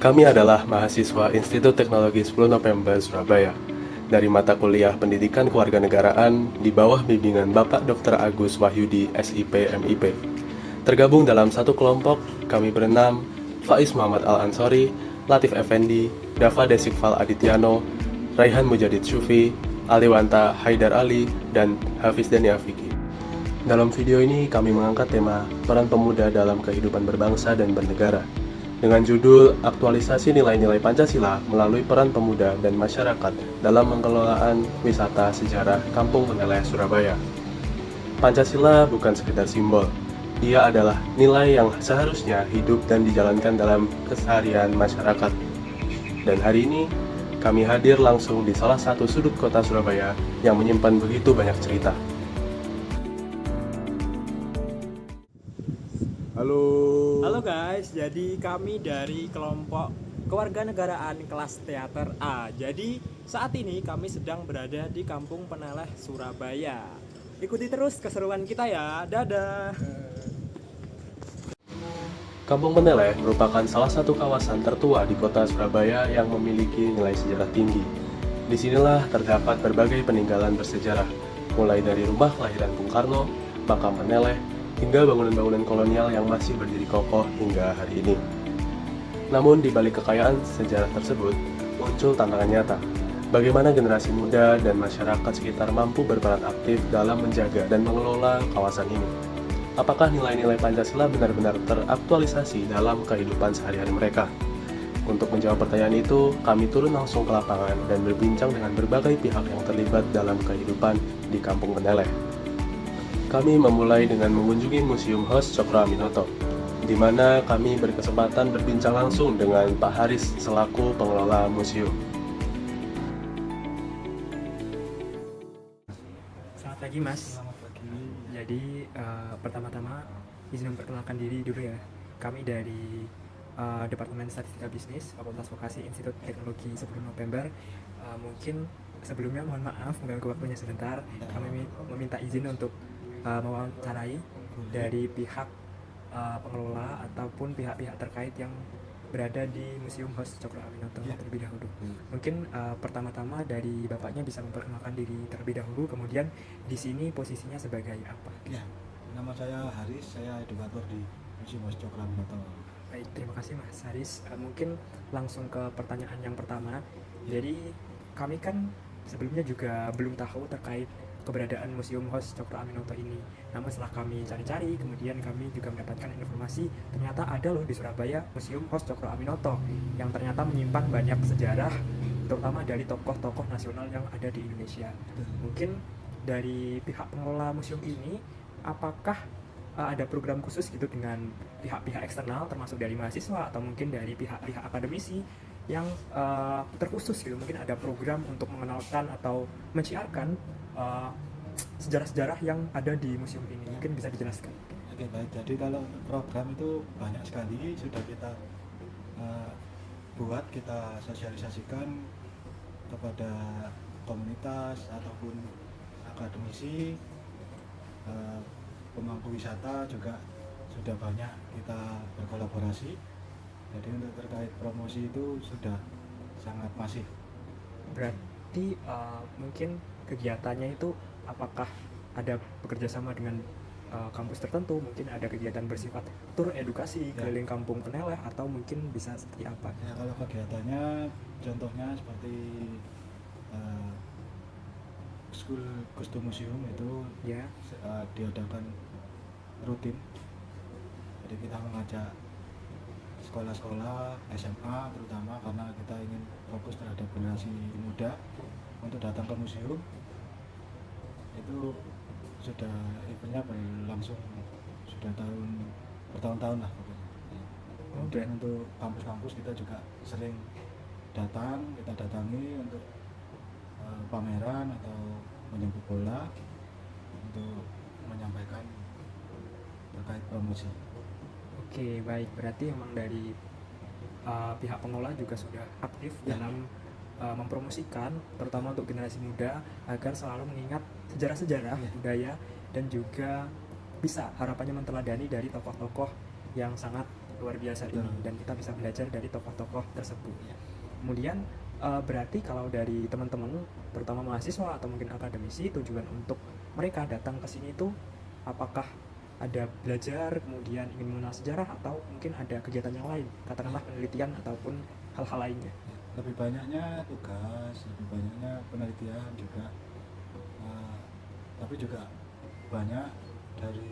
Kami adalah mahasiswa Institut Teknologi 10 November Surabaya dari mata kuliah Pendidikan Kewarganegaraan di bawah bimbingan Bapak Dr. Agus Wahyudi SIP MIP. Tergabung dalam satu kelompok, kami berenam, Faiz Muhammad Al-Ansori, Latif Effendi, Dava Desikval Adityano, Raihan Mujadid Syufi, Aliwanta Haidar Ali, dan Hafiz Dani Afiki. Dalam video ini kami mengangkat tema peran pemuda dalam kehidupan berbangsa dan bernegara dengan judul Aktualisasi Nilai-Nilai Pancasila melalui peran pemuda dan masyarakat dalam pengelolaan wisata sejarah Kampung Peneleh Surabaya. Pancasila bukan sekedar simbol, ia adalah nilai yang seharusnya hidup dan dijalankan dalam keseharian masyarakat. Dan hari ini, kami hadir langsung di salah satu sudut kota Surabaya yang menyimpan begitu banyak cerita. Halo guys, jadi kami dari kelompok kewarganegaraan kelas teater A. Jadi saat ini kami sedang berada di Kampung Peneleh, Surabaya. Ikuti terus keseruan kita ya, dadah. Kampung Peneleh merupakan salah satu kawasan tertua di kota Surabaya yang memiliki nilai sejarah tinggi. Disinilah terdapat berbagai peninggalan bersejarah, mulai dari rumah kelahiran Bung Karno, makam Peneleh, hingga bangunan-bangunan kolonial yang masih berdiri kokoh hingga hari ini. Namun di balik kekayaan sejarah tersebut, muncul tantangan nyata. Bagaimana generasi muda dan masyarakat sekitar mampu berperan aktif dalam menjaga dan mengelola kawasan ini? Apakah nilai-nilai Pancasila benar-benar teraktualisasi dalam kehidupan sehari-hari mereka? Untuk menjawab pertanyaan itu, kami turun langsung ke lapangan dan berbincang dengan berbagai pihak yang terlibat dalam kehidupan di Kampung Peneleh. Kami memulai dengan mengunjungi Museum Hos Cokro Aminoto, di mana kami berkesempatan berbincang langsung dengan Pak Haris selaku pengelola museum. Selamat pagi Mas. Jadi pertama-tama izin memperkenalkan diri dulu ya. Kami dari Departemen Statistika Bisnis Fakultas Vokasi Institut Teknologi 10 November. Mungkin sebelumnya mohon maaf mengganggu waktunya sebentar. Kami meminta izin untuk mewawancarai dari pihak pengelola ataupun pihak-pihak terkait yang berada di Museum Hos Cokro Aminoto terlebih dahulu. Mungkin pertama-tama dari Bapaknya bisa memperkenalkan diri terlebih dahulu, kemudian di sini posisinya sebagai apa? Ya, nama saya Haris, saya edukator di Museum Hos Cokro Aminoto. Baik, terima kasih Mas Haris. Mungkin langsung ke pertanyaan yang pertama. Jadi kami kan sebelumnya juga belum tahu terkait keberadaan Museum Hos Cokro Aminoto ini. Namun setelah kami cari-cari, kemudian kami juga mendapatkan informasi ternyata ada loh di Surabaya Museum Hos Cokro Aminoto yang ternyata menyimpan banyak sejarah, terutama dari tokoh-tokoh nasional yang ada di Indonesia. Mungkin dari pihak pengelola museum ini, apakah ada program khusus gitu dengan pihak-pihak eksternal termasuk dari mahasiswa atau mungkin dari pihak-pihak akademisi yang terkhusus gitu, mungkin ada program untuk mengenalkan atau menciarkan sejarah-sejarah yang ada di museum ini, mungkin bisa dijelaskan. Oke, baik. Jadi kalau program itu banyak sekali sudah kita buat, kita sosialisasikan kepada komunitas ataupun akademisi, pemangku wisata juga sudah banyak kita berkolaborasi. Jadi untuk terkait promosi itu sudah sangat masif. Berarti mungkin kegiatannya itu apakah ada bekerjasama dengan kampus tertentu, mungkin ada kegiatan bersifat tur edukasi keliling Kampung Peneleh, atau mungkin bisa seperti apa? Ya, kalau kegiatannya contohnya seperti School Custom Museum itu Ya, diadakan rutin. Jadi kita mengajak sekolah-sekolah SMA terutama, karena kita ingin fokus terhadap generasi muda untuk datang ke museum. Itu sudah eventnya berlangsung sudah bertahun-tahun lah pokoknya. Kemudian untuk kampus-kampus kita juga sering datang, kita datangi untuk pameran atau menjemput bola untuk menyampaikan terkait promosi. oke, baik. Berarti memang dari pihak pengelola juga sudah aktif dalam mempromosikan, terutama untuk generasi muda, agar selalu mengingat sejarah-sejarah budaya dan juga bisa harapannya menteladani dari tokoh-tokoh yang sangat luar biasa Betul. ini, dan kita bisa belajar dari tokoh-tokoh tersebut ya. Kemudian berarti kalau dari teman-teman, terutama mahasiswa atau mungkin akademisi, tujuan untuk mereka datang ke sini itu apakah ada belajar, kemudian ingin mengenal sejarah, atau mungkin ada kegiatan yang lain, katakanlah penelitian ataupun hal-hal lainnya? Lebih banyaknya tugas, lebih banyaknya penelitian juga. Eh, tapi juga banyak dari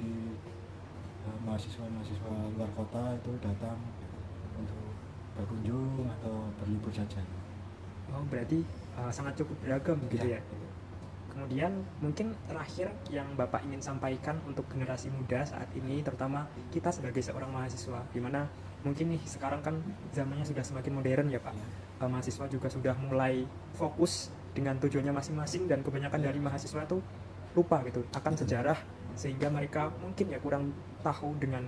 mahasiswa-mahasiswa luar kota itu datang untuk berkunjung atau berlibur saja. Oh, berarti sangat cukup beragam gitu ya. Ya. Kemudian mungkin terakhir yang Bapak ingin sampaikan untuk generasi muda saat ini, terutama kita sebagai seorang mahasiswa, dimana mungkin nih sekarang kan zamannya sudah semakin modern ya Pak. Mahasiswa juga sudah mulai fokus dengan tujuannya masing-masing, dan kebanyakan dari mahasiswa tuh lupa gitu akan sejarah, sehingga mereka mungkin ya kurang tahu dengan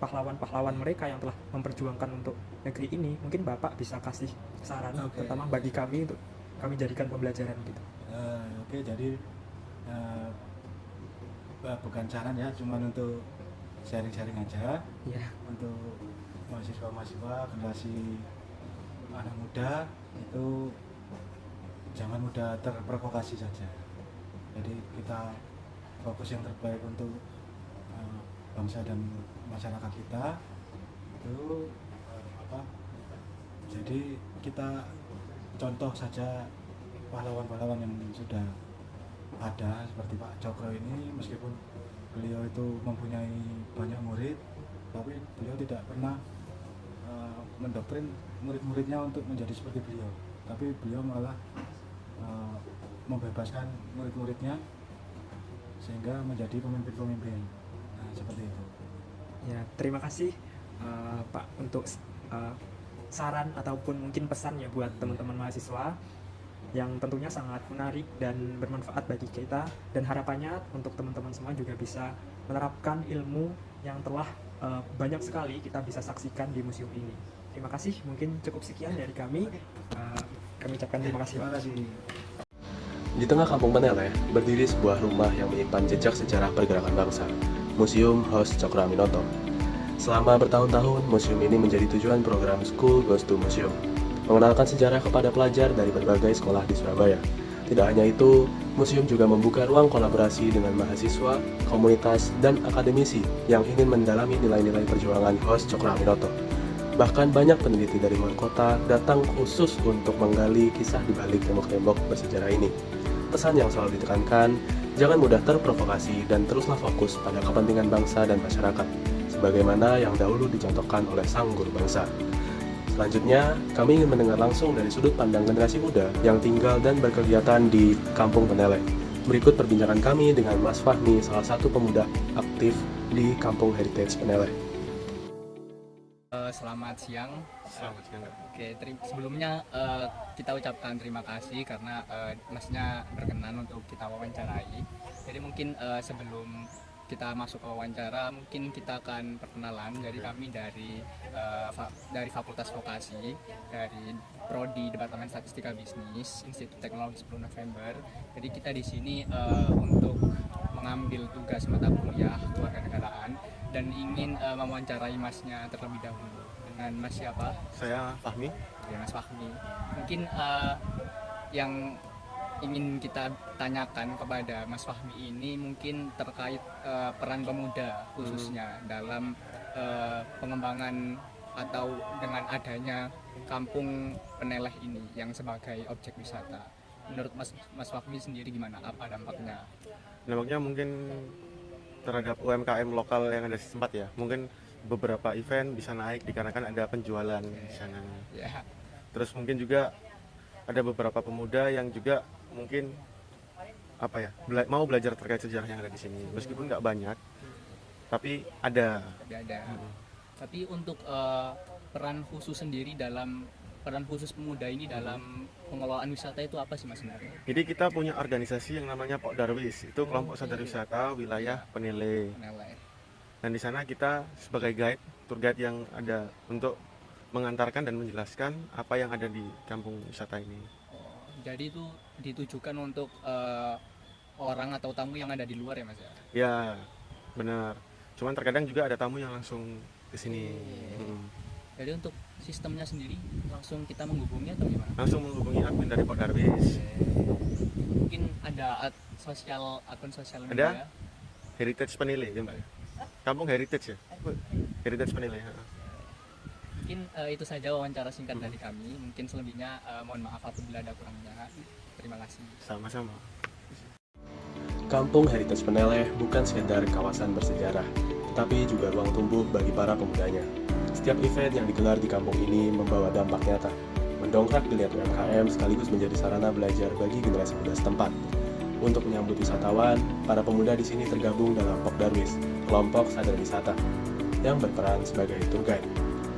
pahlawan-pahlawan mereka yang telah memperjuangkan untuk negeri ini. Mungkin Bapak bisa kasih saran, Oke. terutama bagi kami, untuk kami jadikan pembelajaran gitu. Oke, jadi eh, bukan saran ya, cuman untuk sharing-sharing aja Ya, untuk mahasiswa-mahasiswa generasi anak muda itu jangan mudah terprovokasi saja. Jadi kita fokus yang terbaik untuk bangsa dan masyarakat kita itu apa? Jadi kita contoh saja pahlawan-pahlawan yang sudah ada seperti Pak Cokro ini, meskipun beliau itu mempunyai banyak murid, tapi beliau tidak pernah mendoktrin murid-muridnya untuk menjadi seperti beliau, tapi beliau malah membebaskan murid-muridnya sehingga menjadi pemimpin-pemimpin. Nah, seperti itu. ya, terima kasih Pak untuk saran ataupun mungkin pesan ya buat teman-teman mahasiswa, yang tentunya sangat menarik dan bermanfaat bagi kita, dan harapannya untuk teman-teman semua juga bisa menerapkan ilmu yang telah banyak sekali kita bisa saksikan di museum ini. Terima kasih, mungkin cukup sekian dari kami. Kami ucapkan terima kasih. Terima kasih. Di tengah Kampung Peneleh, berdiri sebuah rumah yang menyimpan jejak sejarah pergerakan bangsa, Museum Hos Cokro Aminoto. Selama bertahun-tahun, museum ini menjadi tujuan program School Goes to Museum, mengenalkan sejarah kepada pelajar dari berbagai sekolah di Surabaya. Tidak hanya itu, museum juga membuka ruang kolaborasi dengan mahasiswa, komunitas, dan akademisi yang ingin mendalami nilai-nilai perjuangan Hos Cokro Aminoto. Bahkan banyak peneliti dari luar kota datang khusus untuk menggali kisah di balik tembok-tembok bersejarah ini. Pesan yang selalu ditekankan, jangan mudah terprovokasi dan teruslah fokus pada kepentingan bangsa dan masyarakat, sebagaimana yang dahulu dicontohkan oleh sang guru bangsa. Selanjutnya, kami ingin mendengar langsung dari sudut pandang generasi muda yang tinggal dan berkegiatan di Kampung Peneleh. Berikut perbincangan kami dengan Mas Fahmi, salah satu pemuda aktif di Kampung Heritage Peneleh. Selamat siang. Oke, sebelumnya kita ucapkan terima kasih karena masnya berkenan untuk kita wawancarai. Jadi mungkin sebelum kita masuk ke wawancara, mungkin kita akan perkenalan. Jadi kami dari Fakultas Vokasi, dari Prodi Departemen Statistika Bisnis, Institut Teknologi 10 November. Jadi kita di sini untuk mengambil tugas mata kuliah kewarganegaraan dan ingin mewawancarai masnya terlebih dahulu. Dengan mas siapa? Saya Fahmi. Ya, Mas Fahmi. Mungkin yang ingin kita tanyakan kepada Mas Fahmi ini mungkin terkait peran pemuda khususnya dalam pengembangan atau dengan adanya Kampung Peneleh ini yang sebagai objek wisata. Menurut Mas Fahmi sendiri gimana? Apa dampaknya? Dampaknya mungkin terhadap UMKM lokal yang ada di tempat ya. Mungkin beberapa event bisa naik dikarenakan ada penjualan di sana. Ya, Terus mungkin juga ada beberapa pemuda yang juga mungkin mau belajar terkait sejarah yang ada di sini. Meskipun nggak banyak, tapi ada. tapi ada. Tapi untuk peran khusus sendiri peran khusus pemuda ini dalam pengelolaan wisata itu apa sih Mas sebenarnya? Jadi kita punya organisasi yang namanya Pok Darwis. Itu kelompok sadar wisata wilayah Peneleh. Peneleh. Dan di sana kita sebagai guide, tour guide yang ada untuk mengantarkan dan menjelaskan apa yang ada di kampung wisata ini. Jadi itu ditujukan untuk orang atau tamu yang ada di luar ya Mas ya? Ya, benar. Cuman terkadang juga ada tamu yang langsung ke sini. Jadi untuk sistemnya sendiri langsung kita menghubungi atau gimana? Langsung menghubungi admin dari Pak Darwis. Mungkin ada akun sosial Ada? media. Heritage Penile ya Mbak. Kampung Heritage ya? Heritage Penile. Mungkin itu saja wawancara singkat dari kami. Mungkin selebihnya mohon maaf apabila ada kurangnya. Terima kasih. Sama-sama. Kampung Heritage Peneleh bukan sekedar kawasan bersejarah, tetapi juga ruang tumbuh bagi para pemudanya. Setiap event yang digelar di kampung ini membawa dampak nyata, mendongkrak geliat UMKM sekaligus menjadi sarana belajar bagi generasi muda setempat. Untuk menyambut wisatawan, para pemuda di sini tergabung dalam Pokdarwis, kelompok sadar wisata, yang berperan sebagai tour guide.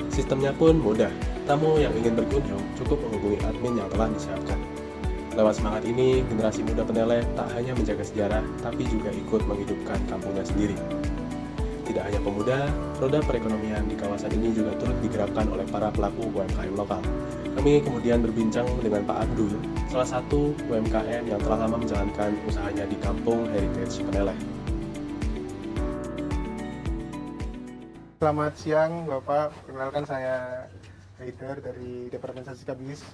Sistemnya pun mudah, tamu yang ingin berkunjung cukup menghubungi admin yang telah disiapkan. Lewat semangat ini, generasi muda Peneleh tak hanya menjaga sejarah, tapi juga ikut menghidupkan kampungnya sendiri. Tidak hanya pemuda, roda perekonomian di kawasan ini juga turut digerakkan oleh para pelaku UMKM lokal. Kami kemudian berbincang dengan Pak Abdul, salah satu UMKM yang telah lama menjalankan usahanya di Kampung Heritage Peneleh. Selamat siang Bapak, perkenalkan saya Haider dari Departemen Statistika BIS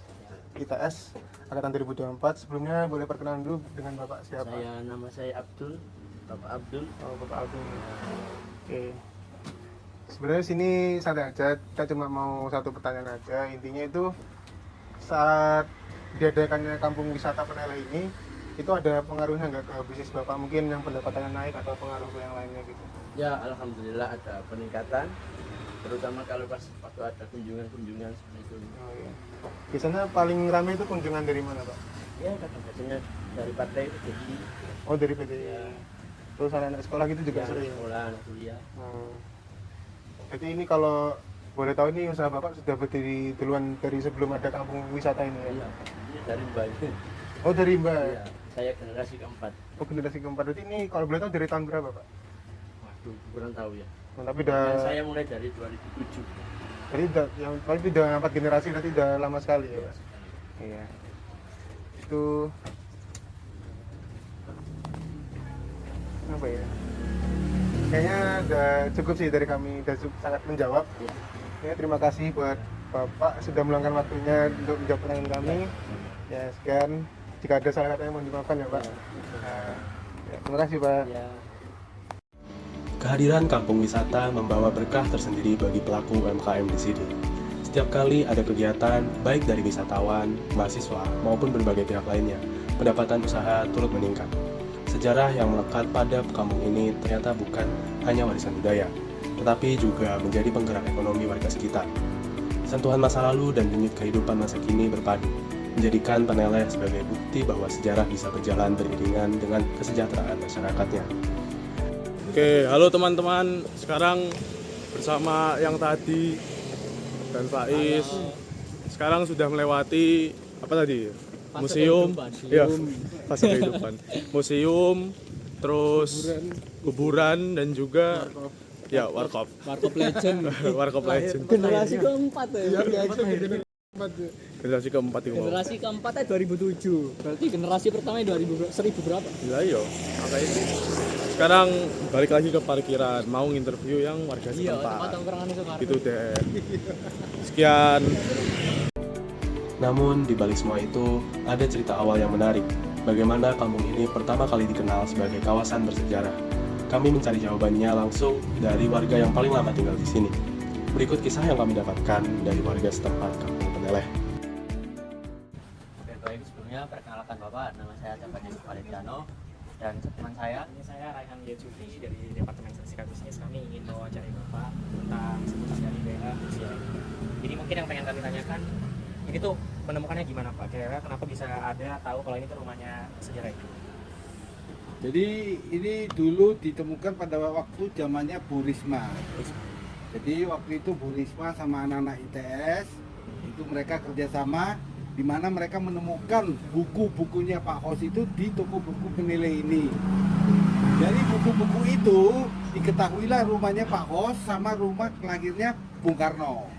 ITS Angkatan 2024. Sebelumnya boleh perkenalan dulu dengan Bapak siapa? Nama saya Abdul, Bapak Abdul. Oh, Bapak Abdul. Oke. Sebenarnya sini santai aja, kita cuma mau satu pertanyaan aja. Intinya itu saat diadakannya kampung wisata Peneleh ini, itu ada pengaruhnya nggak ke bisnis Bapak? Mungkin yang pendapatannya naik atau pengaruh ke yang lainnya gitu? Ya, alhamdulillah ada peningkatan, terutama kalau pas waktu ada kunjungan seperti itu. Oh, iya. Biasanya paling ramai itu kunjungan dari mana Pak? Ya, biasanya dari partai jadi Oh, dari PTI. Terus anak-anak sekolah gitu juga ya, sering? sekolah, anak kuliah. Jadi ini kalau boleh tahu ini usaha Bapak sudah berdiri duluan dari sebelum ada kampung wisata ini ya? Iya, ini dari Mbak. Oh, dari Mbak? Iya, saya generasi keempat. Oh, generasi keempat. Berarti ini kalau boleh tahu dari tahun berapa Pak? Waduh, kurang tahu ya. Nah, tapi Dan udah, saya mulai dari 2007. jadi udah 4 generasi, berarti udah lama sekali ya Pak? Iya. Itu apa ya? Kayaknya udah cukup sih dari kami, udah sangat menjawab. Ya, terima kasih buat Bapak sudah meluangkan waktunya untuk menjawab pertanyaan kami. Ya, sekian. Jika ada salah katanya mohon dimaafkan ya Pak. Nah, ya, terima kasih Pak. Ya, Kehadiran kampung wisata membawa berkah tersendiri bagi pelaku UMKM di sini. Setiap kali ada kegiatan, baik dari wisatawan, mahasiswa, maupun berbagai pihak lainnya, pendapatan usaha turut meningkat. Sejarah yang melekat pada kampung ini ternyata bukan hanya warisan budaya, tetapi juga menjadi penggerak ekonomi warga sekitar. Sentuhan masa lalu dan denyut kehidupan masa kini berpadu, menjadikan Peneleh sebagai bukti bahwa sejarah bisa berjalan beriringan dengan kesejahteraan masyarakatnya. Oke, halo teman-teman. Sekarang bersama yang tadi dan Faiz. Sekarang sudah melewati apa tadi? Museum. Ya, fase kehidupan. Museum, terus kuburan dan juga ya warkop. Warkop Legend. Warkop Legend. Generasi keempat ya. Generasi keempat itu mau. Generasi keempatnya 2007. Berarti generasi pertama 1000 berapa? Gila yo. Maka itu. Sekarang balik lagi ke parkiran, mau nginterview yang warga Iya, tempat setempat. tongkrongan Soekarno. Gitu deh. Sekian. Namun di balik semua itu, ada cerita awal yang menarik. Bagaimana kampung ini pertama kali dikenal sebagai kawasan bersejarah. Kami mencari jawabannya langsung dari warga yang paling lama tinggal di sini. Berikut kisah yang kami dapatkan dari warga setempat Kampung Peneleh. Oke, baik, sebelumnya perkenalkan Bapak, nama saya Cakadis Valentiano dan teman saya. Ini saya Raihan Yejuti dari Departemen Statistika Bisnis. Kami ingin mewawancarai Bapak tentang seputar dari daerah usia ini. Jadi mungkin yang pengen kami tanyakan, ini tuh menemukannya gimana Pak? Kira-kira kenapa bisa ada tahu kalau ini tuh rumahnya sejarah itu? Jadi ini dulu ditemukan pada waktu zamannya Bu Risma. Jadi waktu itu Bu Risma sama anak-anak ITS itu mereka kerjasama, di mana mereka menemukan buku-bukunya Pak Hos itu di toko buku Penilai ini. Dari buku-buku itu diketahuilah rumahnya Pak Hos sama rumah lahirnya Bung Karno.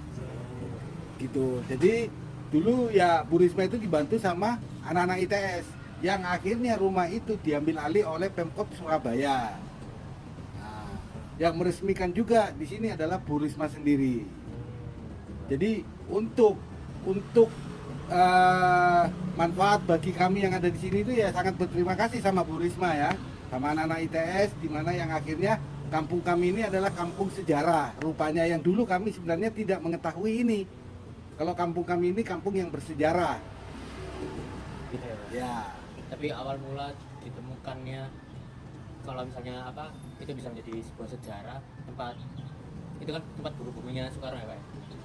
Gitu. Jadi dulu ya Bu Risma itu dibantu sama anak-anak ITS, yang akhirnya rumah itu diambil alih oleh Pemkot Surabaya. Nah, yang meresmikan juga di sini adalah Bu Risma sendiri. Jadi untuk manfaat bagi kami yang ada di sini itu ya sangat berterima kasih sama Bu Risma ya, sama anak-anak ITS, di mana yang akhirnya kampung kami ini adalah kampung sejarah. Rupanya yang dulu kami sebenarnya tidak mengetahui ini. Kalau kampung kami ini kampung yang bersejarah. Gitu ya, Pak. Ya. Tapi awal mula ditemukannya, kalau misalnya apa, itu bisa menjadi sebuah sejarah tempat, itu kan tempat buku-bukunya Soekarno ya Pak?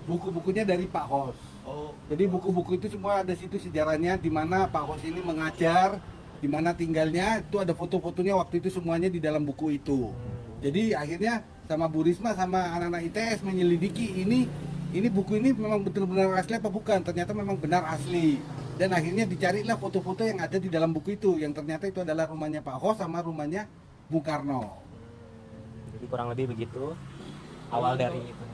Buku-bukunya dari Pak Hos. Oh, Jadi buku-buku itu semua ada situ sejarahnya, di mana Pak Hos ini mengajar, di mana tinggalnya, itu ada foto-fotonya waktu itu semuanya di dalam buku itu. Jadi akhirnya sama Bu Risma sama anak-anak ITS menyelidiki ini buku ini memang benar-benar asli apa bukan. Ternyata memang benar asli. Dan akhirnya dicarilah foto-foto yang ada di dalam buku itu, yang ternyata itu adalah rumahnya Pak Hos sama rumahnya Bung Karno. jadi kurang lebih begitu awal dari itu.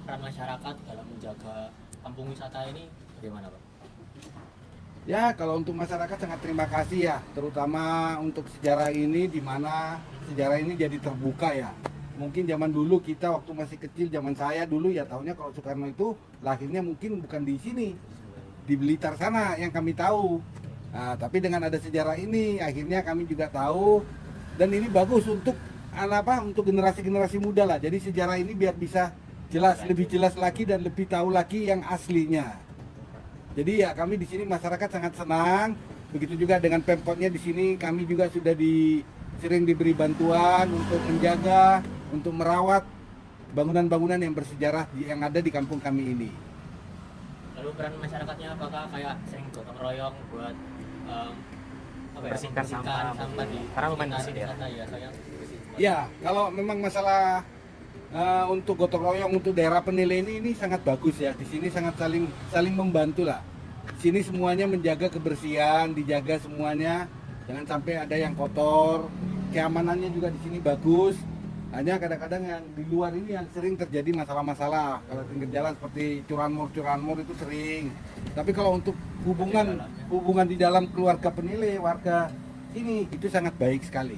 Peran masyarakat dalam menjaga kampung wisata ini bagaimana Pak? Ya, kalau untuk masyarakat sangat terima kasih ya, terutama untuk sejarah ini, di mana sejarah ini jadi terbuka ya. Mungkin zaman dulu kita waktu masih kecil, zaman saya dulu ya tahunya kalau Soekarno itu lahirnya mungkin bukan di sini, di Blitar sana yang kami tahu. Nah, tapi dengan ada sejarah ini, akhirnya kami juga tahu, dan ini bagus untuk untuk generasi-generasi muda lah. Jadi sejarah ini biar bisa jelas, lebih jelas lagi dan lebih tahu lagi yang aslinya. Jadi ya kami di sini masyarakat sangat senang. Begitu juga dengan Pemkotnya di sini kami juga sudah sering diberi bantuan untuk menjaga, untuk merawat bangunan-bangunan yang bersejarah yang ada di kampung kami ini. Lalu peran masyarakatnya apakah kayak sering gotong royong buat bersihkan sampah di karena lumayan bersih ya? Ya, kalau memang masalah untuk gotong royong untuk daerah penilai ini sangat bagus ya. Di sini sangat saling membantu lah. Di sini semuanya menjaga kebersihan, dijaga semuanya, jangan sampai ada yang kotor. Keamanannya juga di sini bagus. Hanya kadang-kadang yang di luar ini yang sering terjadi masalah-masalah. Kalau pinggir jalan seperti curanmor itu sering. Tapi kalau untuk hubungan di dalam keluarga penilai, warga ini itu sangat baik sekali.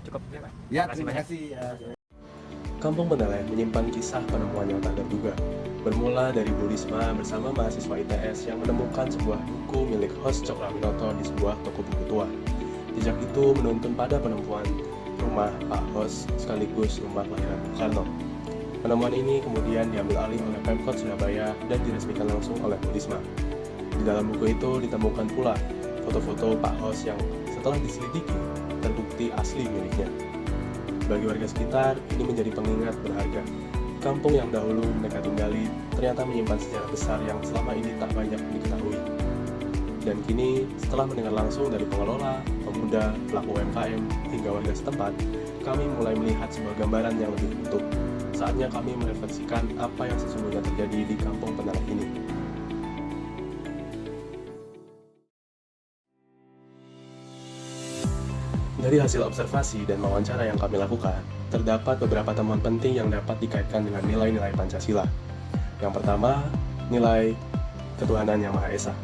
Cukup ya Pak? Ya, terima kasih. Kampung Peneleh menyimpan kisah penemuan yang tak terduga. Bermula dari Bu Risma bersama mahasiswa ITS yang menemukan sebuah buku milik Hos Cokroaminoto di sebuah toko buku tua. Jejak itu menuntun pada penemuan rumah Pak Hos sekaligus rumah kelahiran Bung Karno. Penemuan ini kemudian diambil alih oleh Pemkot Surabaya dan diresmikan langsung oleh Bu Risma. Di dalam buku itu ditemukan pula foto-foto Pak Hos yang setelah diselidiki terbukti asli miliknya. Bagi warga sekitar, ini menjadi pengingat berharga. Kampung yang dahulu mereka tinggali ternyata menyimpan sejarah besar yang selama ini tak banyak diketahui. Dan kini, setelah mendengar langsung dari pengelola, pemuda, pelaku UMKM, hingga warga setempat, kami mulai melihat sebuah gambaran yang lebih utuh. Saatnya kami merefleksikan apa yang sesungguhnya terjadi di Kampung Peneleh ini. Dari hasil observasi dan wawancara yang kami lakukan, terdapat beberapa temuan penting yang dapat dikaitkan dengan nilai-nilai Pancasila. Yang pertama, nilai ketuhanan Yang Maha Esa,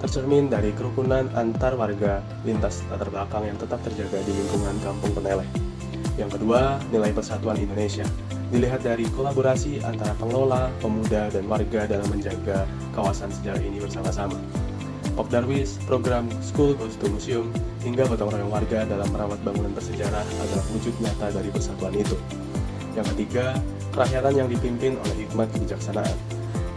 tercermin dari kerukunan antar warga lintas latar belakang yang tetap terjaga di lingkungan Kampung Peneleh. Yang kedua, nilai persatuan Indonesia, dilihat dari kolaborasi antara pengelola, pemuda, dan warga dalam menjaga kawasan sejarah ini bersama-sama. Pop Darwis, program School Goes to Museum, hingga gotong royong warga dalam merawat bangunan bersejarah adalah wujud nyata dari persatuan itu. Yang ketiga, kerakyatan yang dipimpin oleh hikmat kebijaksanaan,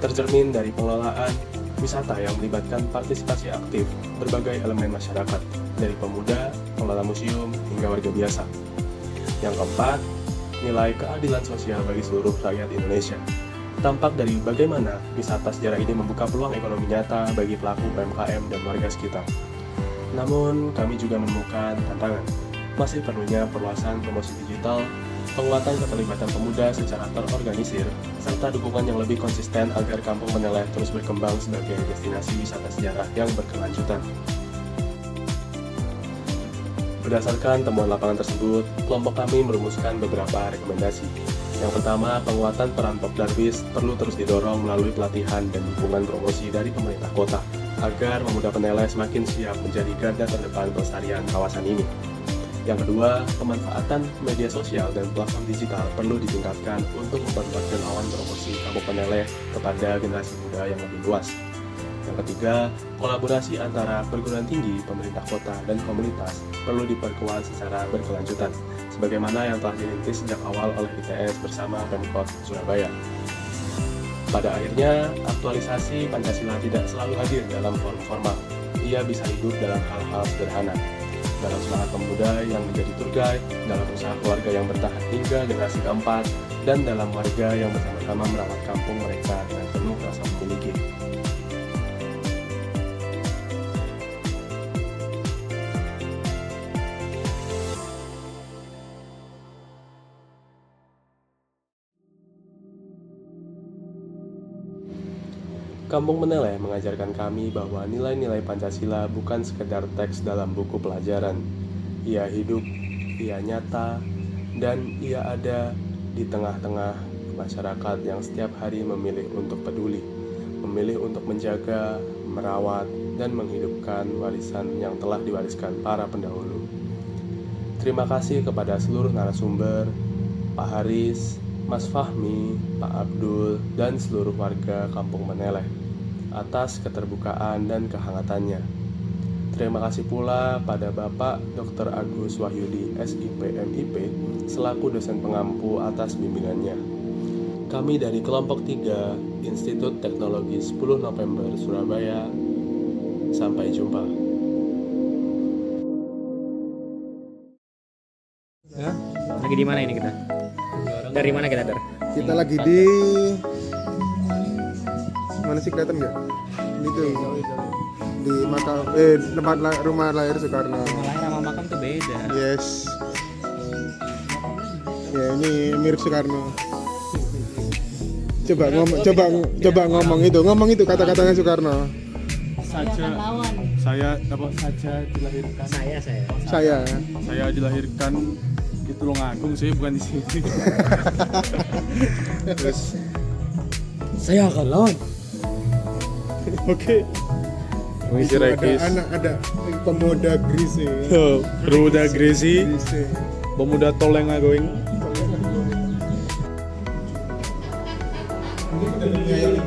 tercermin dari pengelolaan wisata yang melibatkan partisipasi aktif berbagai elemen masyarakat, dari pemuda, pengelola museum, hingga warga biasa. Yang keempat, nilai keadilan sosial bagi seluruh rakyat Indonesia, tampak dari bagaimana wisata sejarah ini membuka peluang ekonomi nyata bagi pelaku UMKM dan warga sekitar. Namun, kami juga menemukan tantangan. Masih perlunya perluasan promosi digital, penguatan keterlibatan pemuda secara terorganisir, serta dukungan yang lebih konsisten agar Kampung Peneleh terus berkembang sebagai destinasi wisata sejarah yang berkelanjutan. Berdasarkan temuan lapangan tersebut, kelompok kami merumuskan beberapa rekomendasi. Yang pertama, penguatan peran Pop Darwis perlu terus didorong melalui pelatihan dan dukungan promosi dari pemerintah kota, agar pemuda Peneleh semakin siap menjadi garda terdepan pelestarian kawasan ini. Yang kedua, pemanfaatan media sosial dan platform digital perlu ditingkatkan untuk memperluas jangkauan promosi Kampung Peneleh kepada generasi muda yang lebih luas. Yang ketiga, kolaborasi antara perguruan tinggi, pemerintah kota, dan komunitas perlu diperkuat secara berkelanjutan, sebagaimana yang telah dirintis sejak awal oleh ITS bersama Pemkot Surabaya. Pada akhirnya, aktualisasi Pancasila tidak selalu hadir dalam forum formal. Ia bisa hidup dalam hal-hal sederhana, dalam semangat pemuda yang menjadi tour guide, dalam usaha keluarga yang bertahan hingga generasi keempat, dan dalam warga yang bersama-sama merawat kampung mereka dengan penuh rasa memiliki. Kampung Meneleh mengajarkan kami bahwa nilai-nilai Pancasila bukan sekedar teks dalam buku pelajaran. Ia hidup, ia nyata, dan ia ada di tengah-tengah masyarakat yang setiap hari memilih untuk peduli, memilih untuk menjaga, merawat, dan menghidupkan warisan yang telah diwariskan para pendahulu. Terima kasih kepada seluruh narasumber, Pak Haris, Mas Fahmi, Pak Abdul, dan seluruh warga Kampung Meneleh atas keterbukaan dan kehangatannya. Terima kasih pula pada Bapak Dr. Agus Wahyudi, SIP MIP, selaku dosen pengampu atas bimbingannya. Kami dari kelompok 3 Institut Teknologi 10 November Surabaya. Sampai jumpa. Lagi di mana ini kita? Dari mana kita, Dar? Kita lagi di mana sih, kelihatan nggak? Ini tuh di makam tempat rumah lahir Soekarno. Lahir sama makam tuh beda. Yes. Ya, ini mirip Soekarno. Coba ngomong itu kata-katanya Soekarno. Saya dilahirkan. Saya dilahirkan di Tulungagung, saya bukan di sini. terus Saya akan lawan. Oke. Mengisi Rekis. ada pemuda Grise. Pemuda Gresi, pemuda Toleng Agoing. Ini